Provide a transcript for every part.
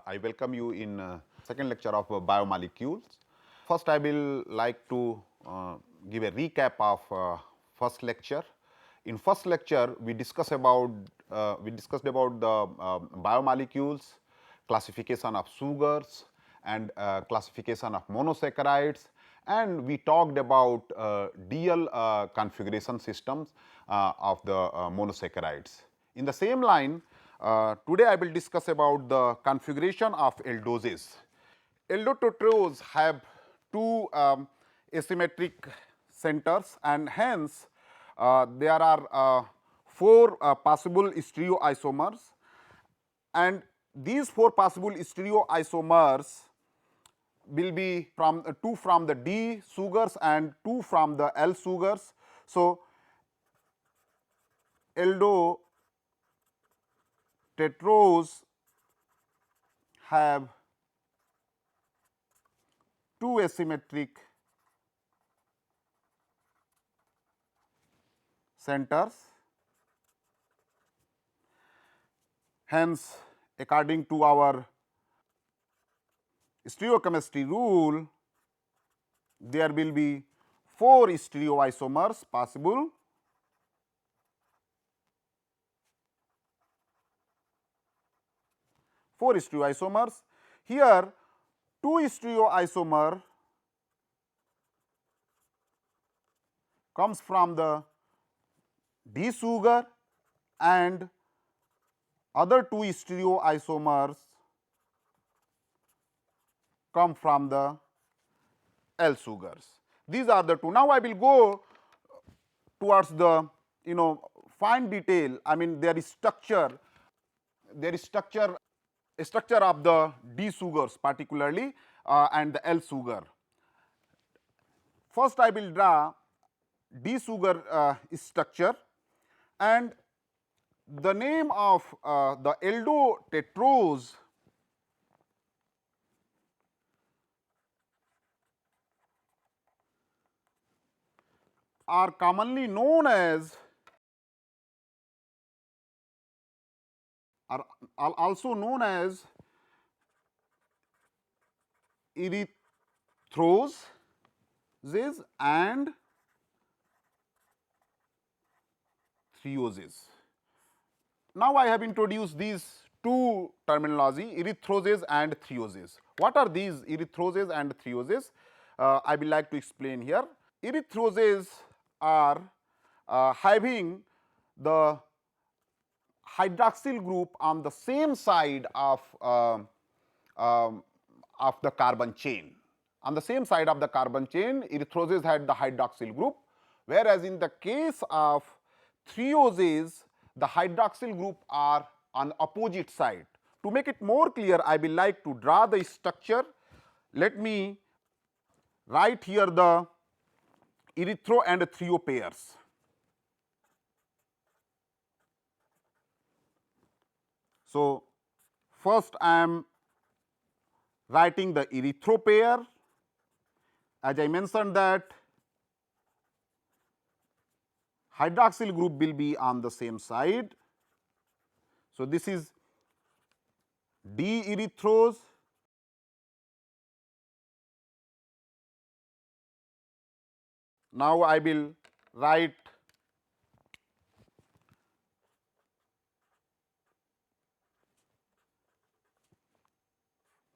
I welcome you in second lecture of biomolecules. First, I will like to give a recap of first lecture. In first lecture, we discussed about the biomolecules, classification of sugars, and classification of monosaccharides, and we talked about DL configuration systems of the monosaccharides. In the same line, today I will discuss about the configuration of aldoses. Aldopentoses have two asymmetric centers, and hence there are four possible stereoisomers, and these four possible stereoisomers will be from two from the D sugars and two from the L sugars. So, aldotetrose have two asymmetric centers. Hence, according to our stereochemistry rule, there will be four stereoisomers possible. Four stereoisomers. Here, two stereoisomer comes from the D sugar and other two stereoisomers come from the L sugars. These are the two. Now, I will go towards the fine detail. I mean, there is structure of the D sugars particularly and the L sugar. First, I will draw D sugar structure, and the name of the aldotetrose are commonly known as are also known as Erythrose and threoses. Now, I have introduced these two terminology, erythroses and threoses. What are these erythroses and threoses? I will like to explain here. Erythroses are having the hydroxyl group on the same side of the carbon chain. On the same side of the carbon chain, erythroses had the hydroxyl group, whereas in the case of threoses, the hydroxyl group are on opposite side. To make it more clear, I will like to draw the structure. Let me write here the erythro and threo pairs. So, first I am writing the erythro pair. As I mentioned that hydroxyl group will be on the same side. So, this is D erythrose, now I will write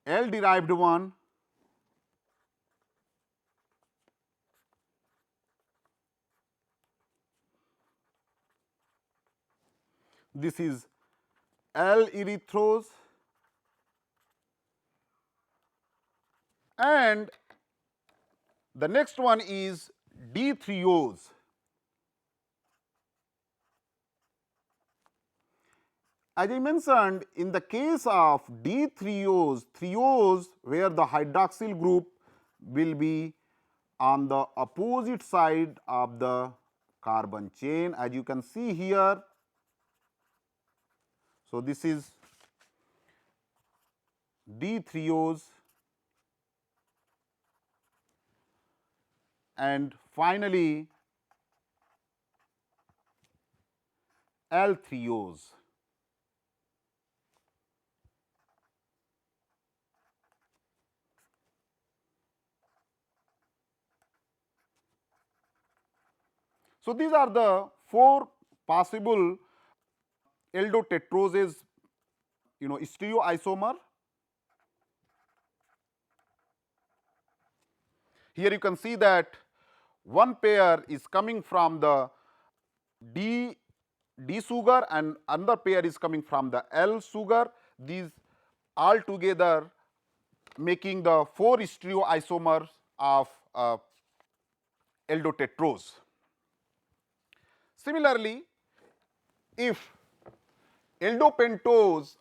L derived one, this is L erythrose, and the next one is D threose. As I mentioned, in the case of D threose where the hydroxyl group will be on the opposite side of the carbon chain, as you can see here. So, this is D threose, and finally L threose. So, these are the 4 possible aldotetroses, stereoisomer. Here you can see that one pair is coming from the D sugar and another pair is coming from the L sugar. These all together making the 4 stereoisomers of aldotetrose. Similarly, if aldopentose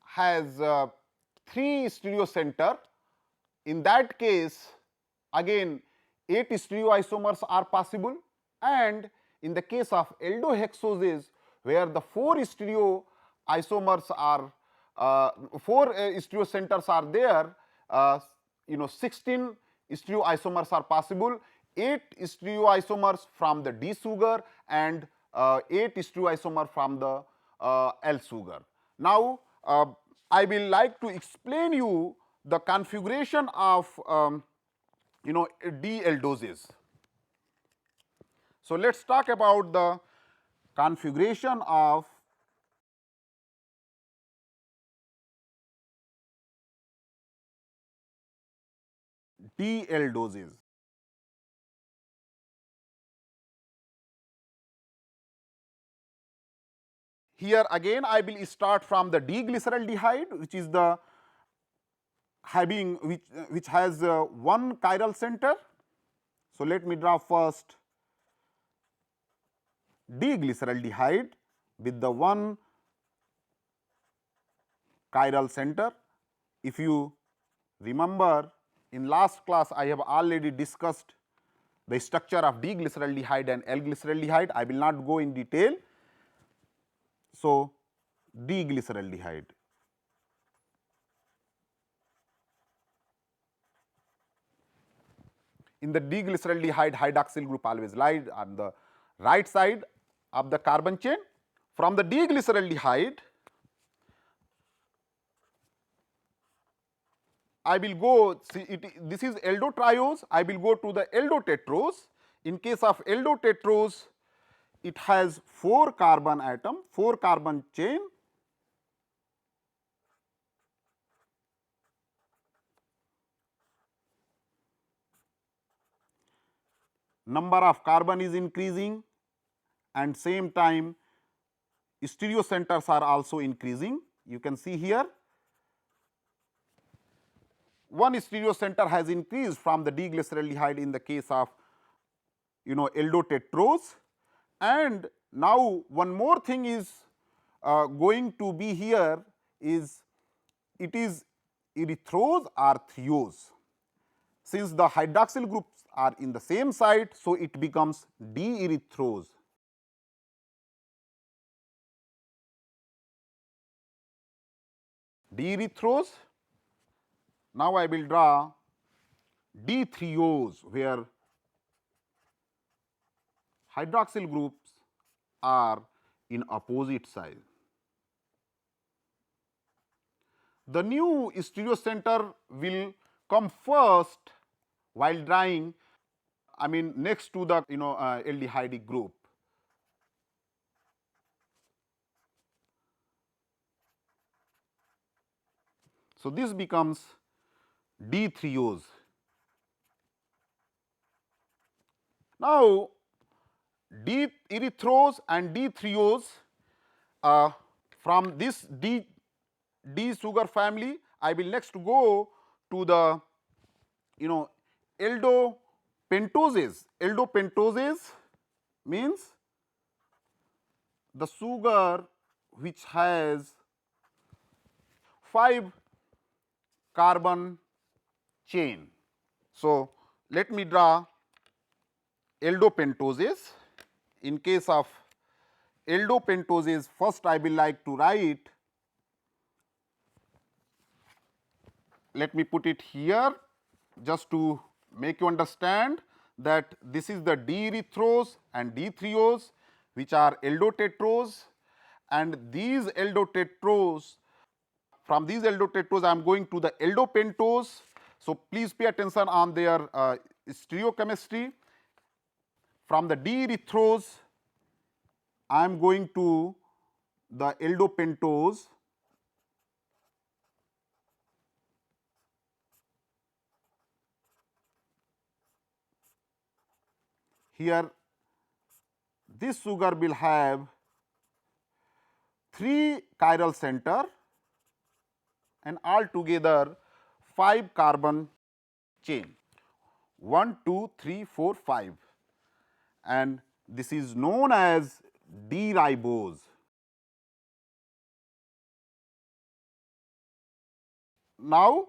has 3 stereocenter, in that case again 8 stereoisomers are possible, and in the case of aldohexoses where the 4 stereoisomers are 4 stereocenters are there, 16 stereoisomers are possible, 8 stereoisomers from the D sugar and 8 stereoisomer from the L sugar. Now, I will like to explain you the configuration of D aldoses. So, let us talk about the configuration of D aldoses. Here again I will start from the D-glyceraldehyde, which is the having which has one chiral center. So, let me draw first D-glyceraldehyde with the one chiral center. If you remember, in last class I have already discussed the structure of D-glyceraldehyde and L-glyceraldehyde. I will not go in detail. So, D-glyceraldehyde. In the D-glyceraldehyde, hydroxyl group always lies on the right side of the carbon chain. From the D-glyceraldehyde, I will go, see this is aldotriose, I will go to the aldotetrose. In case of aldotetrose, it has 4 carbon atom, 4 carbon chain. Number of carbon is increasing and same time stereocenters are also increasing. You can see here one stereocenter has increased from the D-glyceraldehyde in the case of aldotetrose, and now one more thing is going to be here is it is erythrose or threose. Since the hydroxyl groups are in the same site, so it becomes D-erythrose. D-erythrose. Now, I will draw D-threose where hydroxyl groups are in opposite side. The new stereocenter will come first while drawing, I mean next to the aldehydic group. So, this becomes D-threose. Now, D-erythrose and D-threose from this D sugar family, I will next go to the aldopentoses. Aldopentoses means the sugar which has 5 carbon chain. So, let me draw aldopentoses. In case of aldopentoses, first I will like to write, let me put it here just to make you understand that this is the D-erythrose and D-threose which are aldotetrose, and these aldotetrose, from these aldotetrose I am going to the aldopentose. So, please pay attention on their stereochemistry. from the D-erythrose I am going to the aldopentose, here this sugar will have 3 chiral center and altogether 5 carbon chain, 1, 2, 3, 4, 5, and this is known as D-ribose. Now,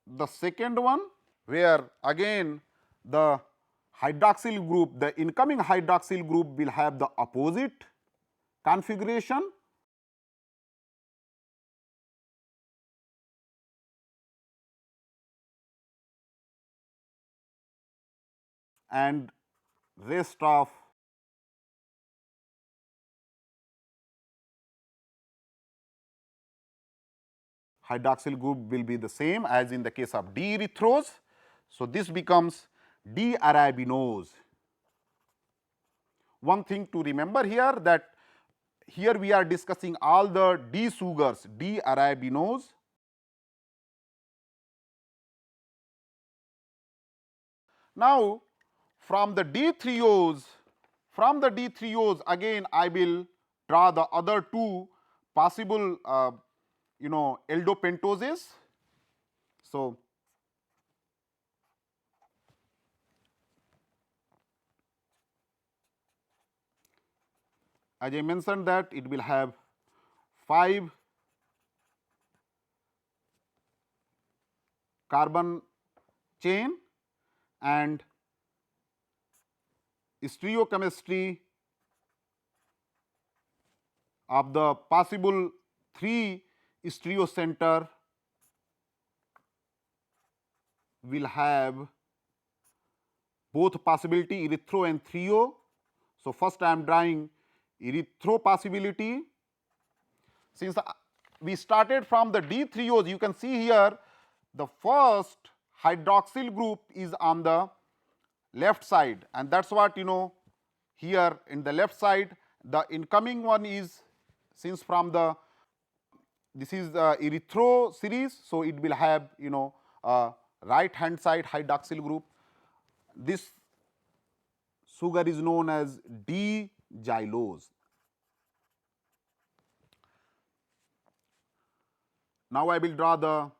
the second one, where again the hydroxyl group, the incoming hydroxyl group will have the opposite configuration, and rest of hydroxyl group will be the same as in the case of D-erythrose. So, this becomes D-arabinose. One thing to remember here, that here we are discussing all the D sugars, D-arabinose. Now, from the D-threose, again I will draw the other 2 possible aldopentoses. So, as I mentioned that it will have 5 carbon chain, and stereochemistry of the possible 3 stereocenter will have both possibility erythro and threo. So, first I am drawing erythro possibility. Since we started from the D-threose, you can see here the first hydroxyl group is on the left side, and that is what here in the left side the incoming one is, since from the this is the erythro series. So, it will have right hand side hydroxyl group. This sugar is known as D-xylose. Now, I will draw the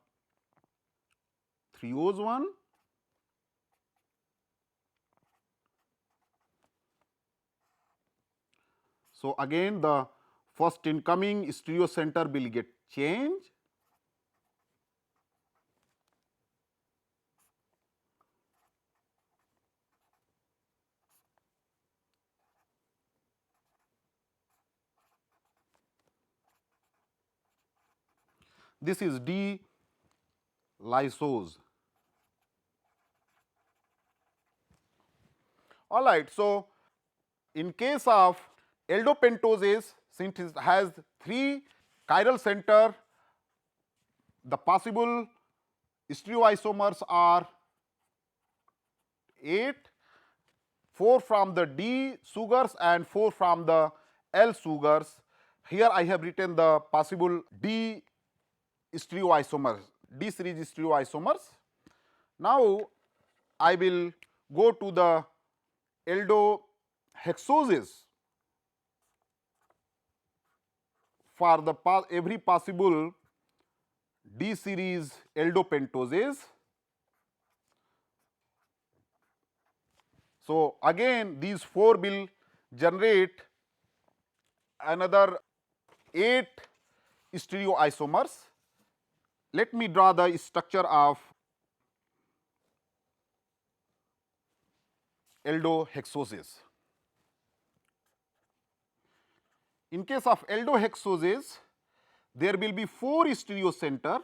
threose one. So, again the first incoming stereocenter will get changed. This is D-lysose. All right. So, in case of aldopentoses, since it has 3 chiral center, the possible stereoisomers are 8, 4 from the D sugars and 4 from the L sugars. Here I have written the possible D stereoisomers, D series stereoisomers. Now, I will go to the aldohexoses for the every possible D series aldopentoses. So, again these 4 will generate another 8 stereoisomers. Let me draw the structure of aldohexoses. In case of aldohexoses, there will be 4 stereocenter,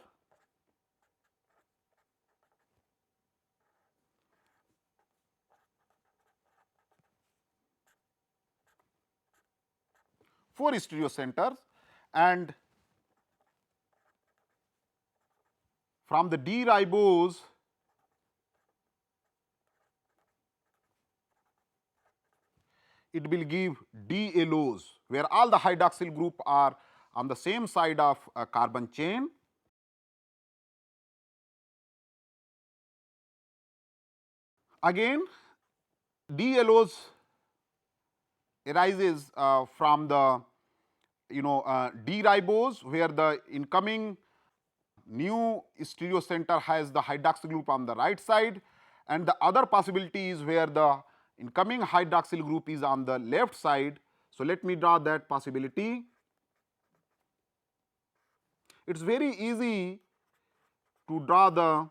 and from the D-ribose it will give D-allose, where all the hydroxyl group are on the same side of a carbon chain. Again, D-allose arises from the D-ribose, where the incoming new stereocenter has the hydroxyl group on the right side, and the other possibility is where the incoming hydroxyl group is on the left side. So, let me draw that possibility. It is very easy to draw the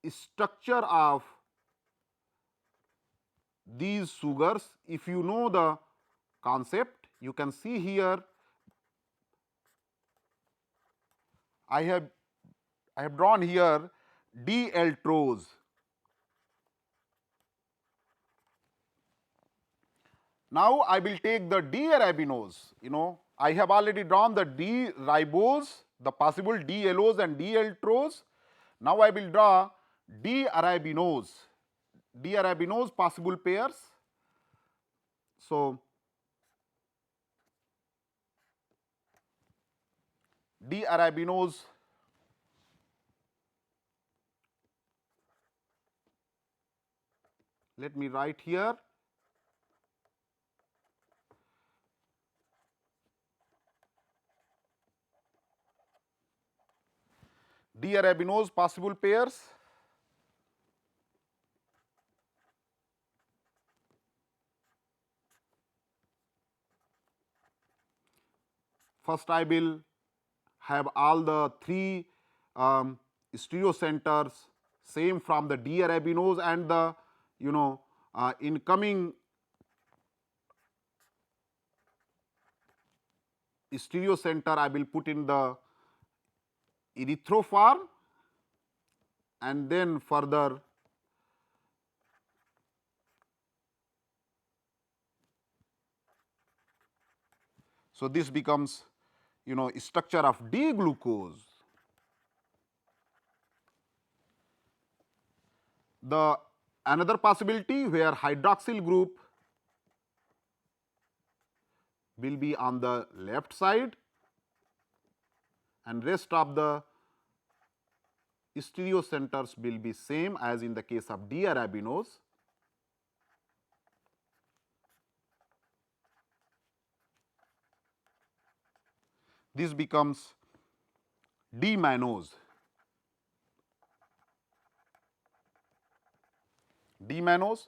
structure of these sugars. If you know the concept, you can see here I have drawn here D-Erythrose. Now, I will take the D-arabinose. I have already drawn the D-ribose, the possible D-allose and D-Erythrose. Now, I will draw D-arabinose, D-arabinose possible pairs. So, D-arabinose let me write here D-arabinose possible pairs. First, I will have all the three stereocenters same from the D-arabinose, and the incoming stereocenter I will put in the erythroform, and then further so this becomes structure of D-glucose. The another possibility where hydroxyl group will be on the left side and rest of the stereocenters will be same as in the case of D-arabinose. This becomes D-mannose. D-mannose.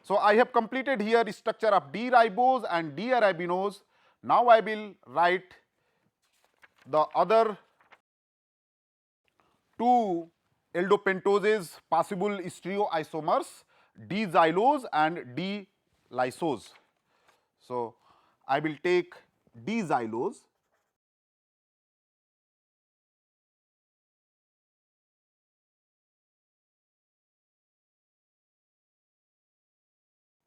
So, I have completed here structure of D-ribose and D-arabinose. Now, I will write the other two aldopentoses possible stereoisomers, D-xylose and D-lysose. So, I will take D-xylose.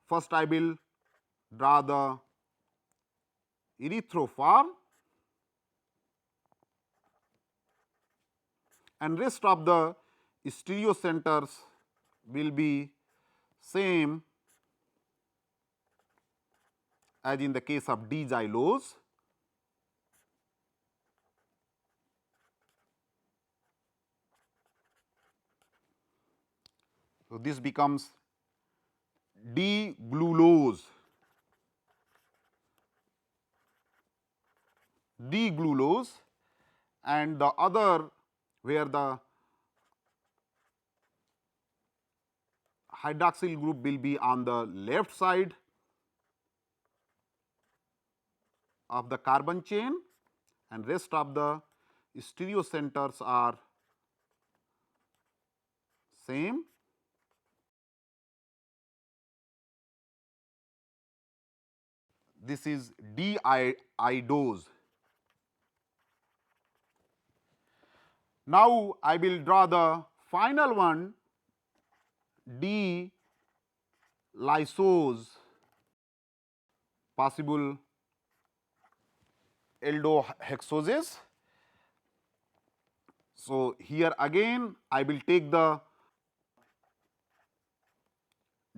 First, I will draw the erythroform, and rest of the stereocenters will be same as in the case of D-xylose. So, this becomes D-glucose, D-glucose, and the other where the hydroxyl group will be on the left side of the carbon chain, and rest of the stereocenters are same. This is D-iodose. Now, I will draw the final one, D-lysose possible aldohexoses. So, here again I will take the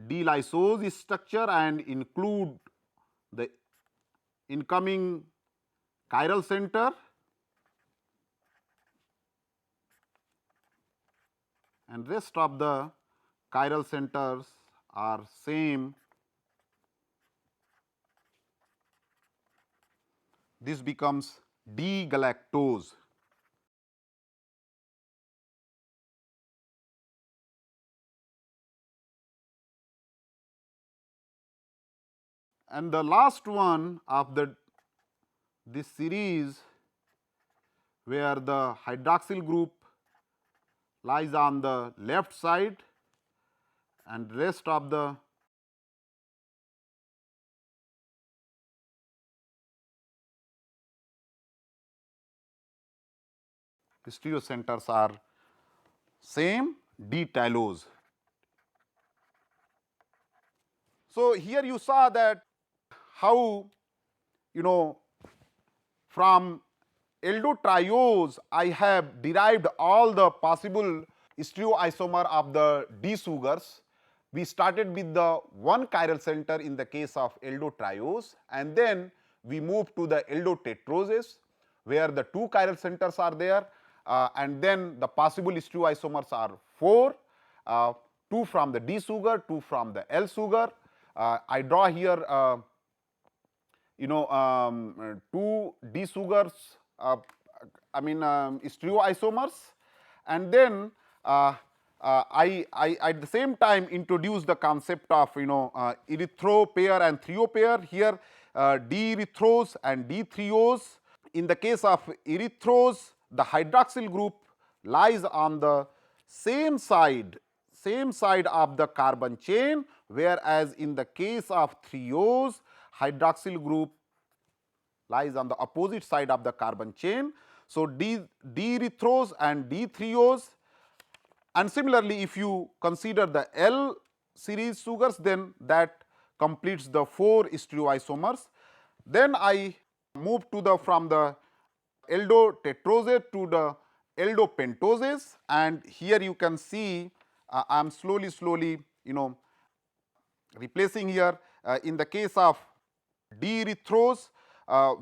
D-lysose structure and include the incoming chiral center and rest of the chiral centers are same. This becomes D-galactose. And the last one of this series where the hydroxyl group lies on the left side and rest of the stereocenters are same, D-tylose. So, here you saw that how from aldotriose I have derived all the possible stereoisomer of the D sugars. We started with the one chiral center in the case of aldotriose and then we moved to the aldotetroses where the two chiral centers are there and then the possible stereoisomers are 4, 2 from the D sugar, 2 from the L sugar. I draw here two D sugars, stereoisomers, and then I at the same time introduce the concept of erythro pair and threo pair. Here D-erythrose and D-threose. In the case of erythrose, the hydroxyl group lies on the same side of the carbon chain, whereas in the case of threose, hydroxyl group lies on the opposite side of the carbon chain. So, D-erythrose and D-threose, and similarly if you consider the L series sugars, then that completes the 4 stereoisomers. Then I move to the from the aldotetroses to the aldopentoses, and here you can see I am slowly replacing here. In the case of D-erythrose,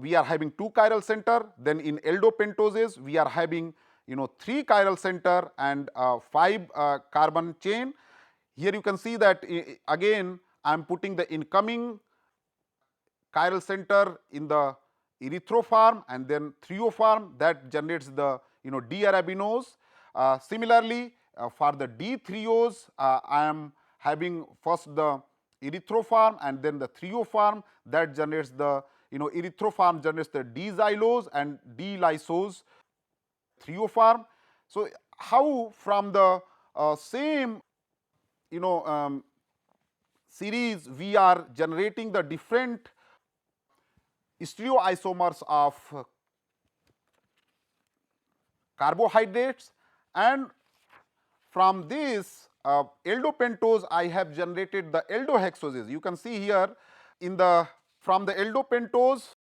we are having 2 chiral center, then in aldopentoses we are having 3 chiral center and 5 carbon chain. Here you can see that again I am putting the incoming chiral center in the erythroform and then threoform, that generates the D-arabinose. Similarly, for the D-threose, I am having first the erythroform and then the threoform, that generates the erythroform generates the D-xylose and D-lysose threoform. So, how from the same series we are generating the different stereoisomers of carbohydrates, and from this aldopentose I have generated the aldohexoses. You can see here in the from the aldopentose,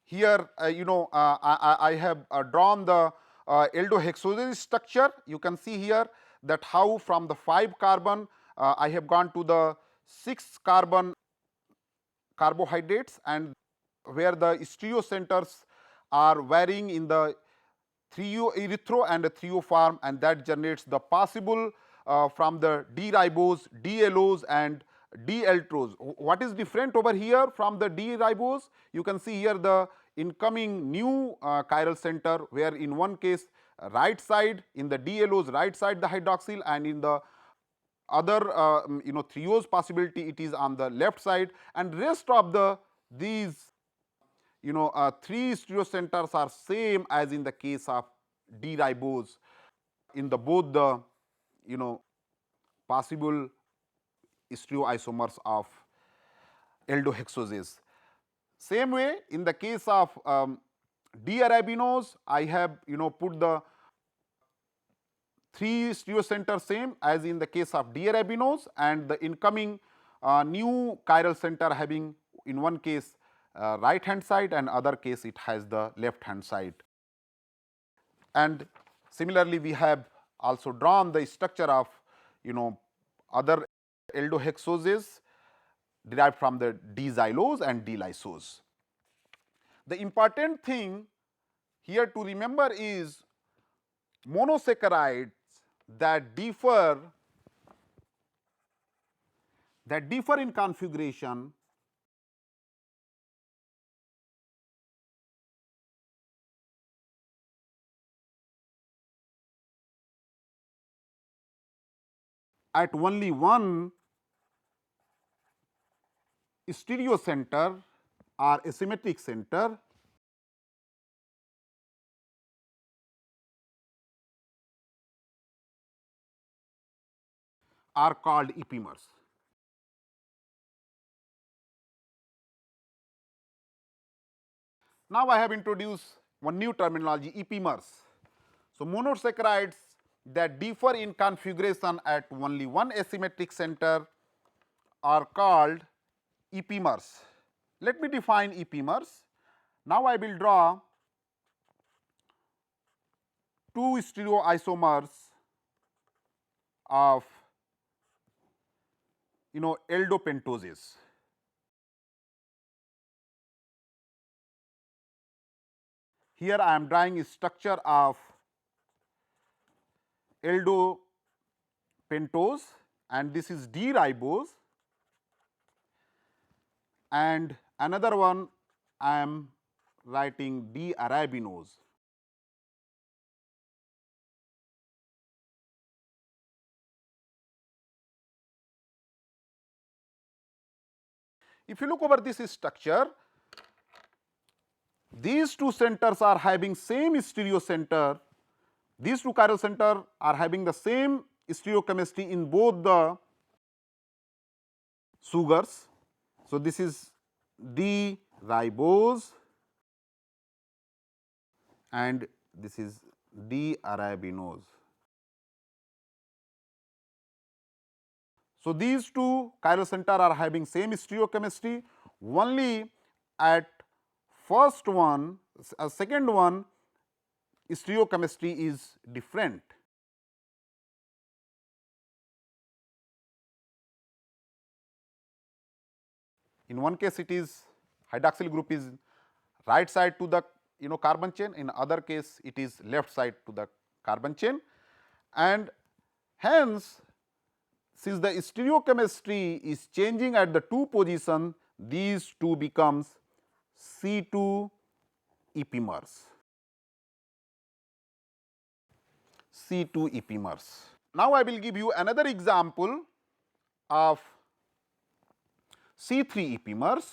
here I have drawn the aldohexoses structure. You can see here that how from the 5 carbon I have gone to the 6 carbon carbohydrates, and where the stereocenters are varying in the erythro and the threoform, and that generates the possible from the D-ribose, D-allose and D-aldose. What is different over here from the D-ribose? You can see here the incoming new chiral center, where in one case right side, in the D-allose right side the hydroxyl, and in the other threose possibility it is on the left side, and rest of the these 3 stereocenters are same as in the case of D-ribose in the both the possible stereoisomers of aldohexoses. Same way in the case of D-arabinose, I have put the 3 stereocenters same as in the case of D-arabinose, and the incoming new chiral center having in one case right hand side and other case it has the left hand side. And similarly we have also drawn the structure of other aldohexoses derived from the D-xylose and D-lysose. The important thing here to remember is monosaccharides that differ in configuration at only one stereocenter or asymmetric center are called epimers. Now, I have introduced one new terminology, epimers. So, monosaccharides that differ in configuration at only one asymmetric center are called epimers. Let me define epimers. Now, I will draw two stereoisomers of aldopentoses. Here I am drawing a structure of aldopentose and this is D-ribose, and another one I am writing D-arabinose. If you look over this structure, these two centers are having same stereocenter, these two chiral center are having the same stereochemistry in both the sugars. So, this is D-ribose and this is D-arabinose. So, these two chiral center are having same stereochemistry, only at first one, second one stereochemistry is different. In one case it is hydroxyl group is right side to the carbon chain, in other case it is left side to the carbon chain, and hence since the stereochemistry is changing at the two position, these two becomes C2 epimers. C2 epimers. Now, I will give you another example of C3 epimers,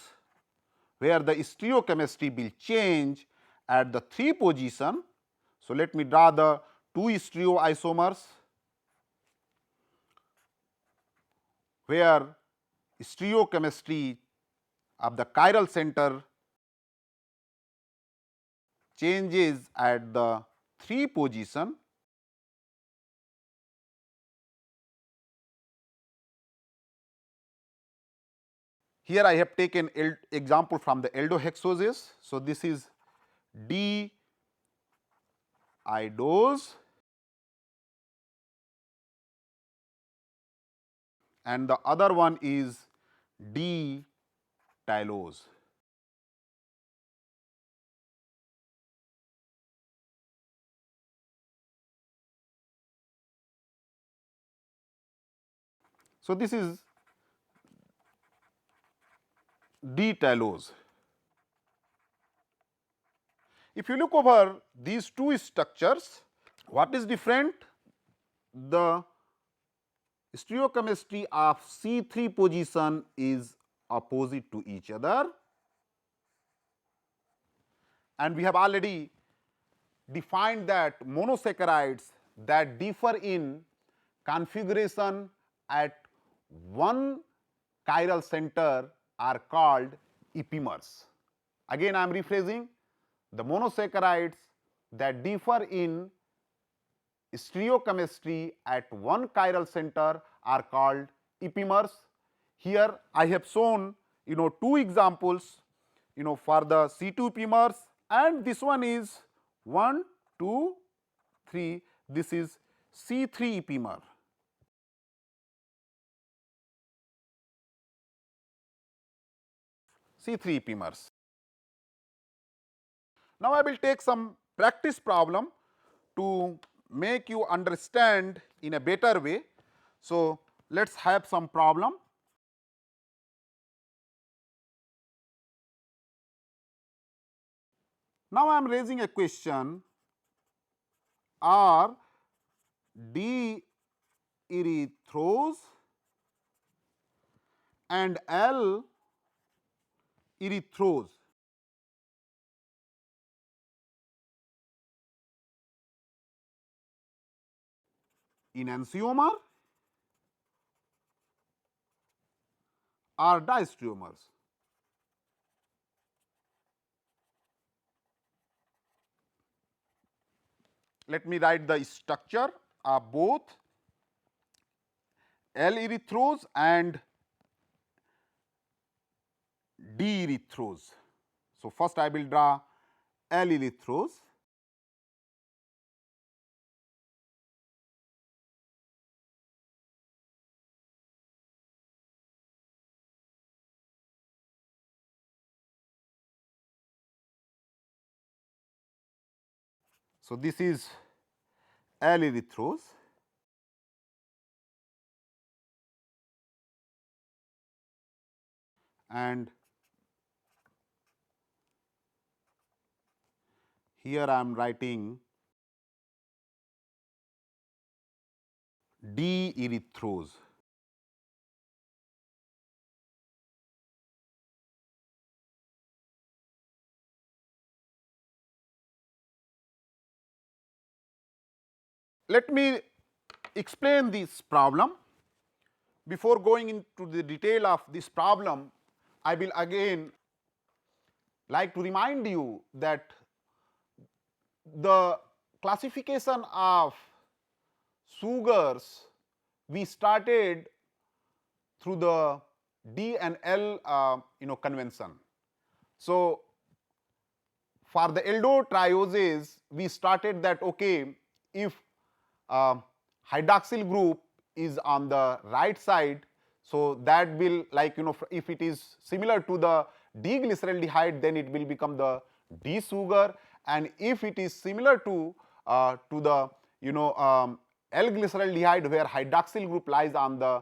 where the stereochemistry will change at the 3 position. So, let me draw the two stereoisomers where stereochemistry of the chiral center changes at the 3 position. Here I have taken example from the aldohexoses. So, this is D-aldose and the other one is D-tylose. So, this is D-tylose. If you look over these two structures, what is different? The stereochemistry of C3 position is opposite to each other, and we have already defined that monosaccharides that differ in configuration at one chiral center are called epimers. Again I am rephrasing, the monosaccharides that differ in stereochemistry at one chiral center are called epimers. Here I have shown two examples for the C2 epimers, and this one is 1, 2, 3, this is C3 epimer. C3 epimers. Now, I will take some practice problem to make you understand in a better way. So, let us have some problem. Now, I am raising a question: are D erythrose and L erythrose enantiomer or diastereomers? Let me write the structure of both L erythrose and D erythrose. So, first I will draw L erythrose, so this is L erythrose, and here I am writing D erythrose. Let me explain this problem. Before going into the detail of this problem, I will again like to remind you that the classification of sugars we started through the D and L convention. So, for the aldopentoses we started that okay, if hydroxyl group is on the right side, so that will like if it is similar to the D-glyceraldehyde, then it will become the D sugar, and if it is similar to the L-glyceraldehyde where hydroxyl group lies on the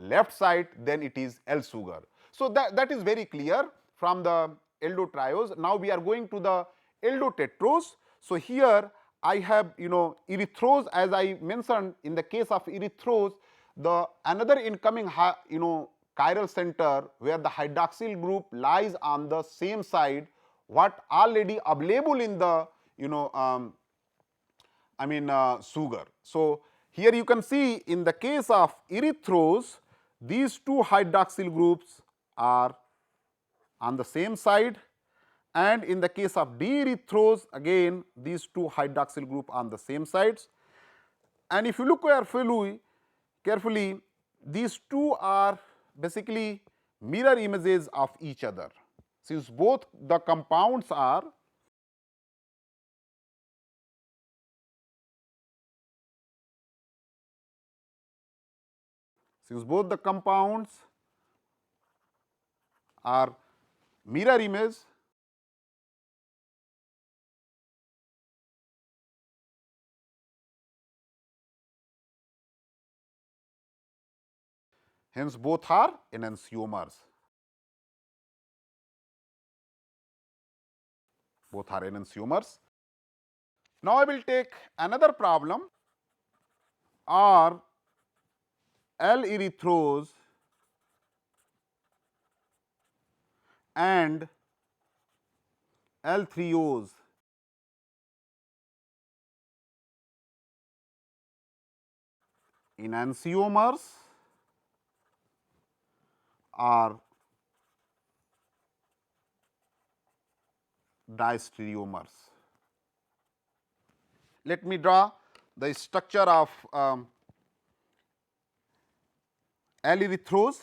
left side, then it is L sugar. So, that is very clear from the aldotriose. Now, we are going to the aldotetrose. So, here I have erythrose, as I mentioned. In the case of erythrose, the another incoming chiral center where the hydroxyl group lies on the same side what already available in the sugar. So, here you can see in the case of erythrose, these two hydroxyl groups are on the same side, and in the case of D-erythrose again these two hydroxyl group on the same sides. And if you look carefully, these two are basically mirror images of each other, since both the compounds are mirror image, hence both are enantiomers. Both are enantiomers. Now, I will take another problem, or L-erythrose and L-threose enantiomers or diastereomers. Let me draw the structure of L-erythrose.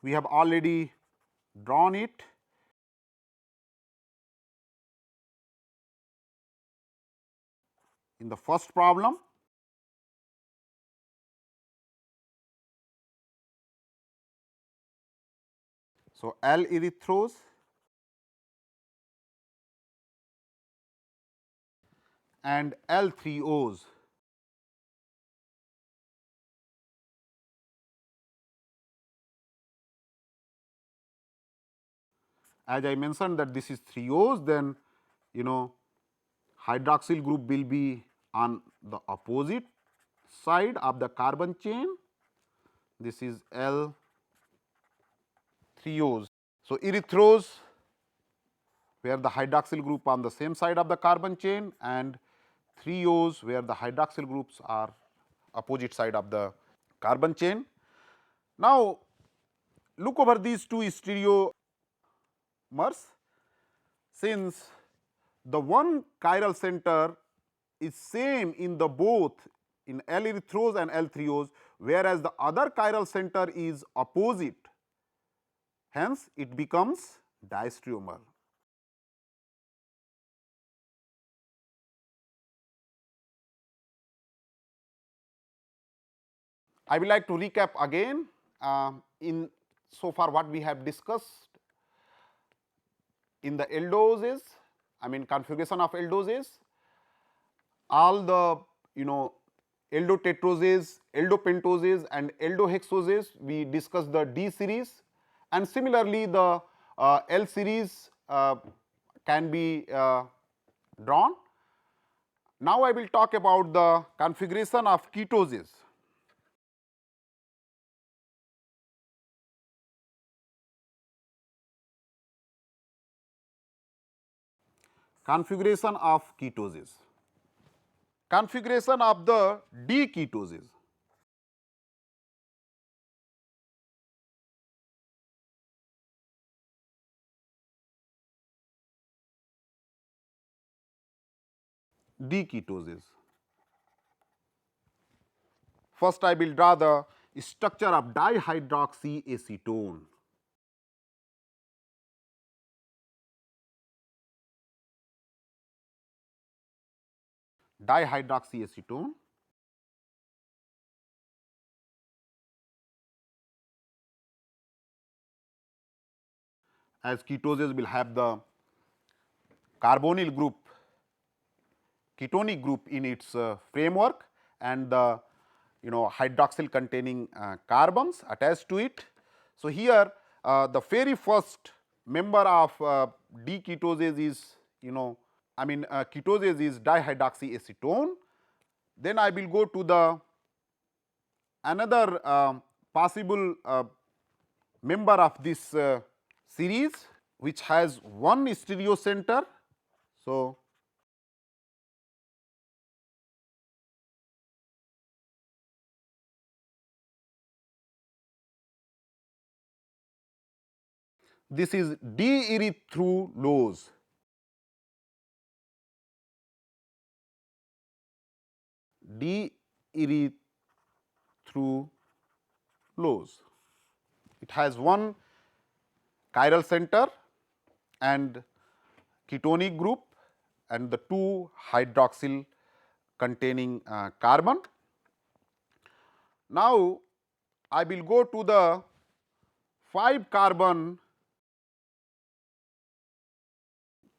We have already drawn it. In the first problem, So, L-erythrose and L-threose. As I mentioned that this is threose, then hydroxyl group will be on the opposite side of the carbon chain. This is L threose. So, erythrose where the hydroxyl group on the same side of the carbon chain, and threose where the hydroxyl groups are opposite side of the carbon chain. Now, look over these two stereomers. Since the one chiral center is same in the both in L-erythrose and L-threose, whereas the other chiral center is opposite, hence it becomes diastereomer. I would like to recap again in so far what we have discussed in the aldoses, I mean configuration of aldoses, all the aldotetroses, aldopentoses and aldohexoses, we discussed the D series, and similarly the L series can be drawn. Now, I will talk about the configuration of ketoses. Configuration of ketoses. Configuration of the D ketoses. D ketoses. First, I will draw the structure of dihydroxyacetone. Dihydroxyacetone. As ketoses will have the carbonyl group, ketonic group in its framework, and the hydroxyl containing carbons attached to it. So, here the very first member of D ketoses is ketoses is dihydroxyacetone. Then I will go to the another possible member of this series which has one stereocenter. So, this is D-erythrose. D-erythrose. It has one chiral center and ketonic group and the two hydroxyl containing carbon. Now, I will go to the 5 carbon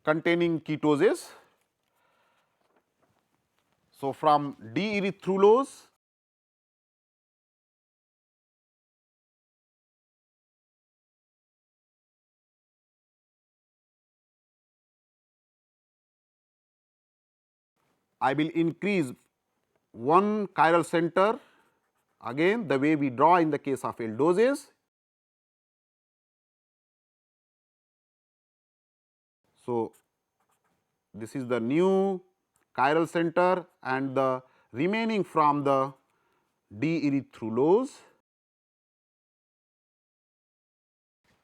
containing ketoses. So, from D-erythrulose I will increase one chiral center again the way we draw in the case of aldoses. So, this is the new chiral center and the remaining from the D-erythrulose.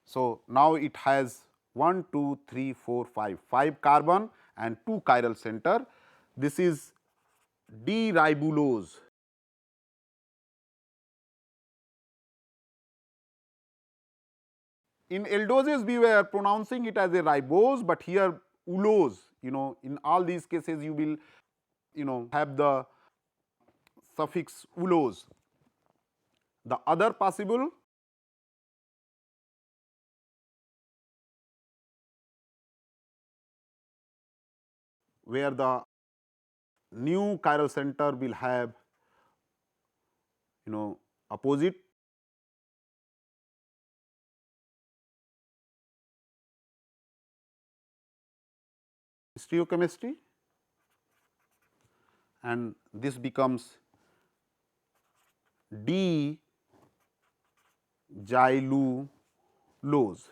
So, now it has 1, 2, 3, 4, 5 carbon and 2 chiral center. This is D-ribulose. In aldoses we were pronouncing it as a ribose, but here ulose, in all these cases you will have the suffix ulose. The other possible where the new chiral center will have opposite stereochemistry, and this becomes D-xylulose.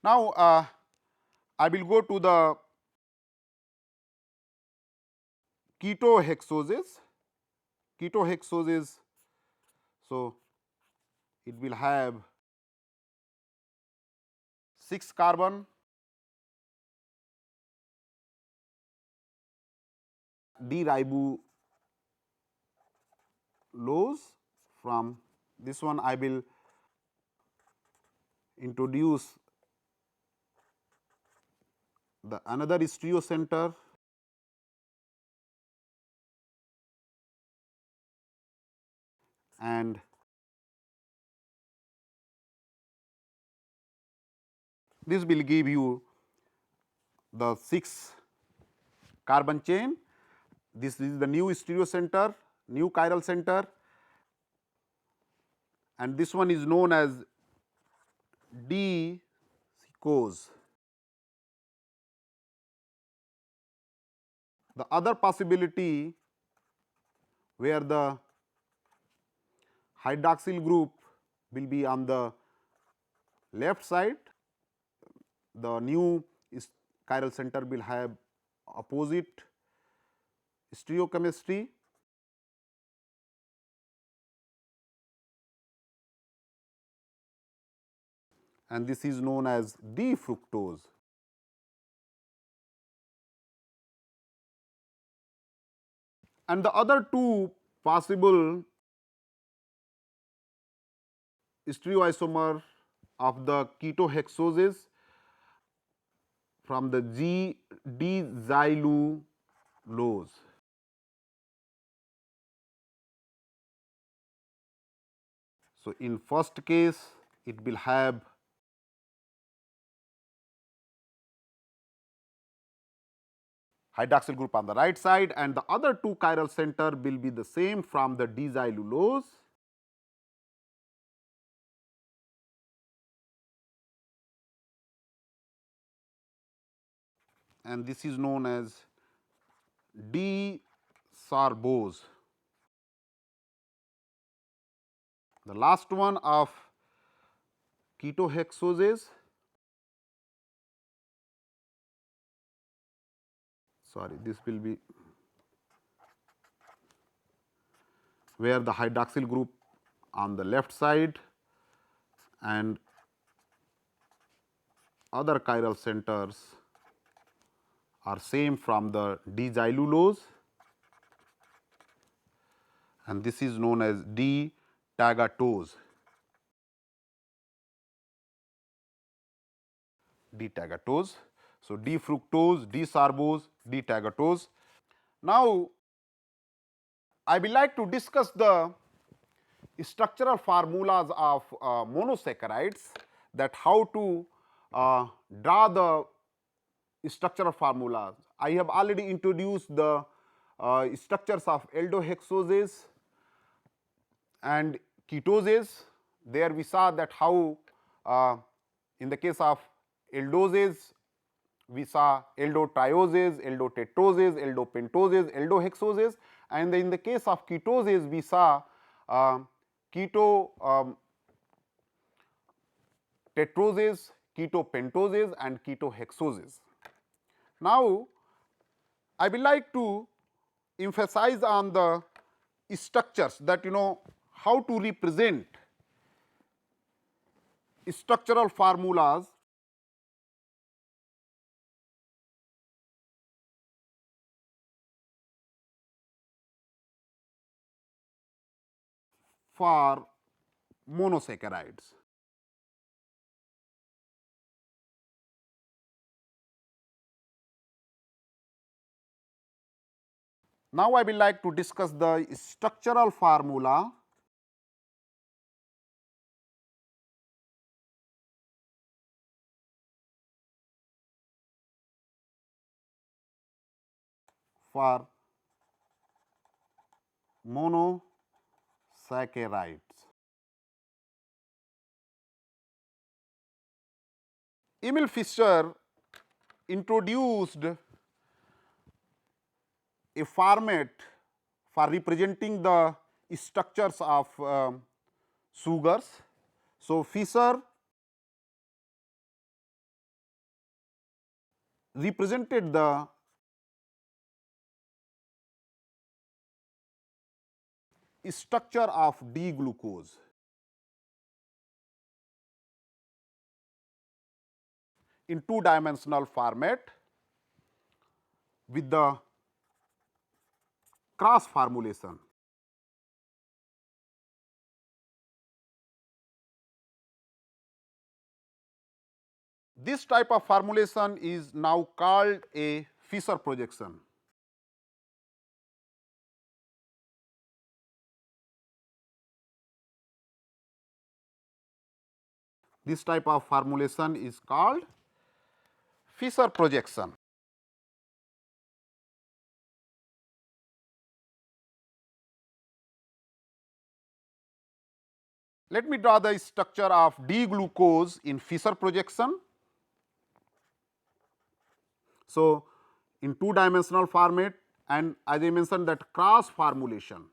Now, I will go to the ketohexoses. Ketohexoses, so it will have 6 carbon, D-ribulose. From this one I will introduce the another stereocenter, and this will give you the 6 carbon chain. This is the new stereocenter, new chiral center, and this one is known as D-xylulose. The other possibility where the hydroxyl group will be on the left side, the new chiral center will have opposite stereochemistry, and this is known as D-fructose. And the other two possible stereoisomer of the ketohexoses from the D-xylulose. So, in first case it will have hydroxyl group on the right side, and the other two chiral center will be the same from the D-xylulose. And this is known as D-sorbose. The last one of ketohexoses, sorry, this will be where the hydroxyl group on the left side and other chiral centers are same from the D-xylulose, and this is known as D-tagatose. D-tagatose. So, D-fructose, D-sorbose, D-tagatose. Now, I will like to discuss the structural formulas of monosaccharides, that how to draw the structural formulas. I have already introduced the structures of aldohexoses and ketoses. There we saw that how in the case of aldoses we saw aldotrioses, aldotetroses, aldopentoses, aldohexoses, and in the case of ketoses we saw ketotetroses, ketopentoses and ketohexoses. Now, I will like to emphasize on the structures, that how to represent structural formulas for monosaccharides. Now, I will like to discuss the structural formula for monosaccharides. Emil Fischer introduced a format for representing the structures of sugars. So, Fischer represented the structure of D-glucose in two-dimensional format with the cross formulation. This type of formulation is now called a Fischer projection. This type of formulation is called Fischer projection. Let me draw the structure of D-glucose in Fischer projection. So, in two-dimensional format, and as I mentioned that cross formulation,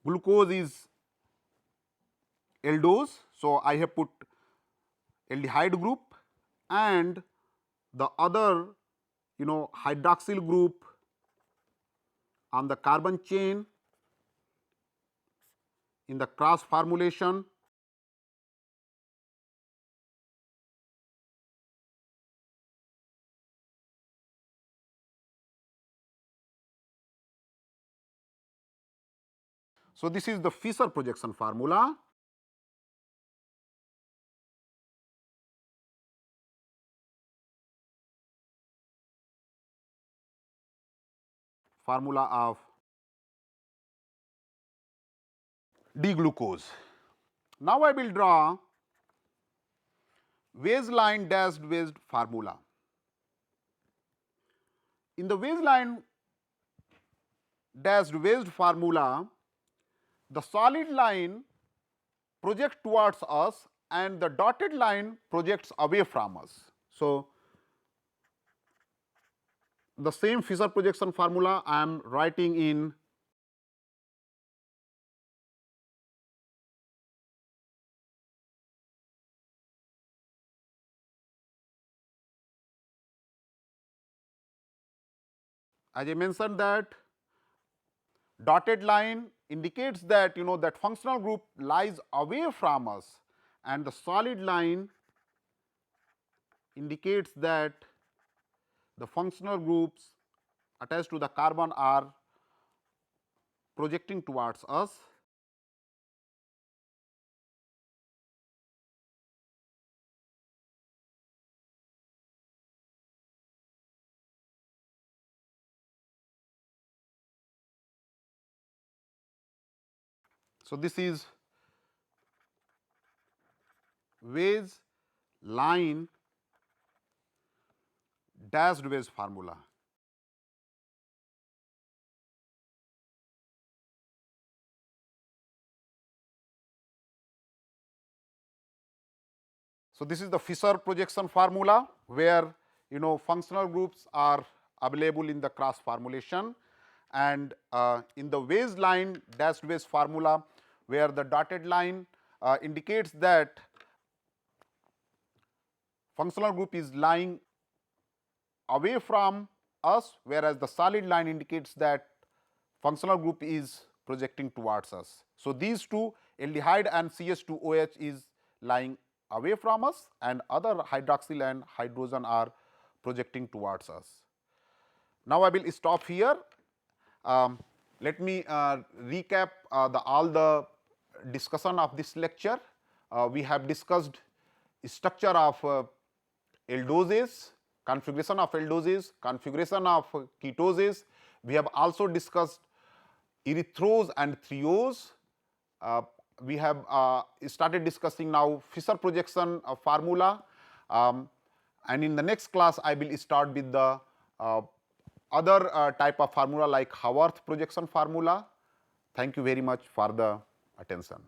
glucose is aldose. So, I have put aldehyde group and the other hydroxyl group on the carbon chain in the cross formulation. So, this is the Fischer projection formula. Formula of D-glucose. Now, I will draw Weiss line dashed Weiss formula. In the Weiss line dashed Weiss formula, the solid line projects towards us and the dotted line projects away from us. So, the same Fischer projection formula I am writing in as I mentioned that dotted line indicates that that functional group lies away from us and the solid line indicates that the functional groups attached to the carbon are projecting towards us. So, this is Weiss line dashed Weiss formula. So, this is the Fischer projection formula where functional groups are available in the cross formulation, and in the Weiss line dashed Weiss formula where the dotted line indicates that functional group is lying away from us, whereas the solid line indicates that functional group is projecting towards us. So, these two aldehyde and CH2OH is lying away from us and other hydroxyl and hydrogen are projecting towards us. Now, I will stop here. Let me recap all the discussion of this lecture. We have discussed structure of aldoses, configuration of aldoses, configuration of ketoses. We have also discussed erythrose and threose. We have started discussing now Fischer projection formula, and in the next class I will start with the other type of formula like Haworth projection formula. Thank you very much for the attention.